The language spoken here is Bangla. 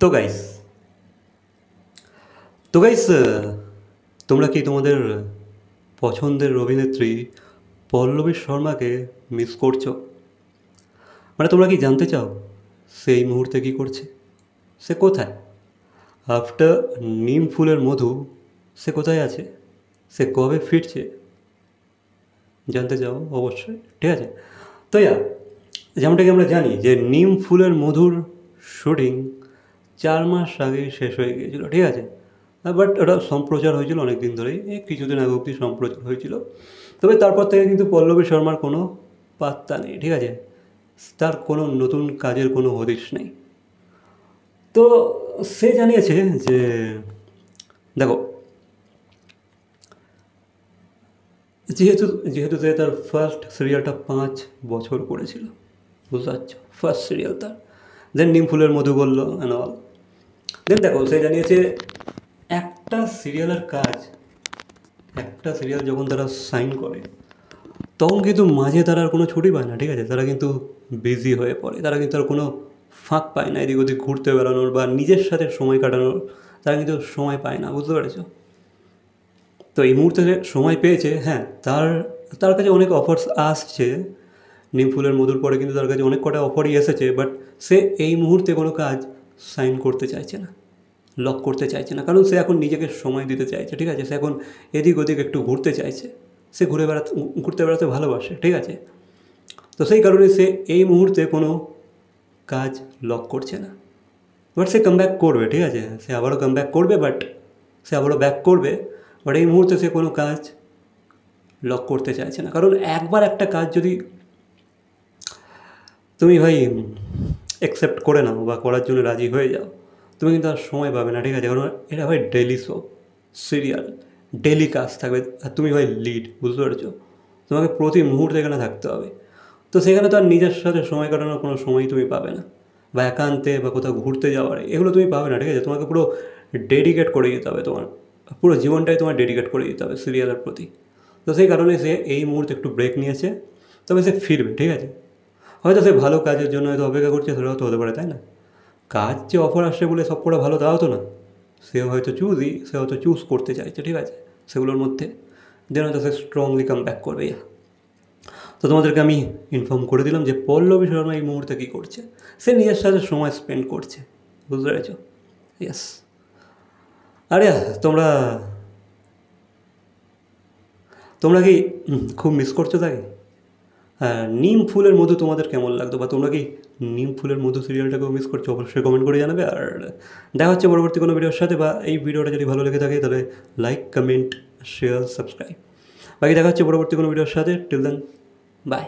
তো গাইস তো গাইস তোমরা কি তোমাদের পছন্দের অভিনেত্রী পল্লবী শর্মাকে মিস করছো? মানে তোমরা কি জানতে চাও সে এই মুহূর্তে কী করছে, সে কোথায়? আফটার নিম ফুলের মধু সে কোথায় আছে, সে কবে ফিরছে? জানতে চাও অবশ্যই, ঠিক আছে। তো যেমনটাকে আমরা জানি যে নিম ফুলের মধুর শুটিং 4 মাস আগেই শেষ হয়ে গিয়েছিলো, ঠিক আছে। বাট ওটা সম্প্রচার হয়েছিল অনেক দিন ধরেই, এই কিছুদিন আগে অবধি সম্প্রচার হয়েছিল। তবে তারপর থেকে কিন্তু পল্লবী শর্মার কোনো পাত্তা নেই, ঠিক আছে। তার কোনো নতুন কাজের কোনো হদিশ নেই। তো সে জানিয়েছে যে দেখো, যেহেতু যেহেতু সে তার ফার্স্ট সিরিয়ালটা 5 বছর করেছিল, বুঝতে পারছো, ফার্স্ট সিরিয়াল তার। দেন নিম ফুলের মধু বললো অ্যান্ড অল। দেন দেখো, সে জানিয়েছে একটা সিরিয়াল যখন তারা সাইন করে তখন কিন্তু মাঝে তারা আর কোনো ছুটি পায় না, ঠিক আছে। তারা কিন্তু বিজি হয়ে পড়ে, তারা কিন্তু আর কোনো ফাঁক পায় না এদিক ওদিক ঘুরতে বেড়ানোর বা নিজের সাথে সময় কাটানোর। তারা কিন্তু সময় পায় না, বুঝতে পেরেছ? তো এই মুহূর্তে সময় পেয়েছে, হ্যাঁ। তার তার কাছে অনেক অফার্স আসছে। নিম ফুলের মধুর পরে কিন্তু তার কাছে অনেক কটা অফারই এসেছে, বাট সে এই মুহূর্তে কোনো কাজ সাইন করতে চাইছে না, লক করতে চাইছে না। কারণ সে এখন নিজেকে সময় দিতে চাইছে, ঠিক আছে। সে এখন এদিক ওদিক একটু ঘুরতে চাইছে, সে ঘুরতে বেড়াতে ভালোবাসে, ঠিক আছে। তো সেই কারণে সে এই মুহূর্তে কোনো কাজ লক করছে না। বাট সে কাম ব্যাক করবে, ঠিক আছে। সে আবারও কাম ব্যাক করবে, সে আবারও ব্যাক করবে। বাট এই মুহূর্তে সে কোনো কাজ লক করতে চাইছে না। কারণ একবার একটা কাজ যদি তুমি ভাই অ্যাকসেপ্ট করে নাও বা করার জন্য রাজি হয়ে যাও, তুমি কিন্তু আর সময় পাবে না, ঠিক আছে। কারণ এটা ভাই ডেলি শো, সিরিয়াল, ডেলি কাজ থাকবে। আর তুমি ভাই লিড, বুঝতে পারছো? তোমাকে প্রতি মুহূর্তে এখানে থাকতে হবে। তো সেখানে তো আর নিজের সাথে সময় কাটানোর কোনো সময় তুমি পাবে না, বা একান্তে বা কোথাও ঘুরতে যাওয়ার এগুলো তুমি পাবে না, ঠিক আছে। তোমাকে পুরো ডেডিকেট করে দিতে হবে, তোমার পুরো জীবনটাই তোমার ডেডিকেট করে দিতে হবে সিরিয়ালের প্রতি। তো সেই কারণে সে এই মুহূর্তে একটু ব্রেক নিয়েছে। তবে সে ফিরবে, ঠিক আছে। হয়তো সে ভালো কাজের জন্য হয়তো অপেক্ষা করছে, সেটাও তো হতে পারে, তাই না? কাজ যে অফার আসছে বলে সব কটা ভালো তাও তো না। সে হয়তো চুজ করতে চাইছে, ঠিক আছে, সেগুলোর মধ্যে। যেন হয়তো সে স্ট্রংলি কাম ব্যাক করবে। তো তোমাদেরকে আমি ইনফর্ম করে দিলাম যে পল্লবী শর্মা এই মুহূর্তে কী করছে। সে নিজের সাথে সময় স্পেন্ড করছে, বুঝতে পেরেছো? ইয়েস। আরে তোমরা তোমরা কি খুব মিস করছো তাকে? হ্যাঁ, নিম ফুলের মধু তোমাদের কেমন লাগতো, বা তোমরা কি নিম ফুলের মধু সিরিয়ালটাকেও মিস করছো? অবশ্যই কমেন্ট করে জানাবে। আর দেখা হচ্ছে পরবর্তী কোনো ভিডিওর সাথে। বা এই ভিডিওটা যদি ভালো লেগে থাকে তাহলে লাইক, কমেন্ট, শেয়ার, সাবস্ক্রাইব। বাকি দেখা হচ্ছে পরবর্তী কোনো ভিডিওর সাথে। Till then, by.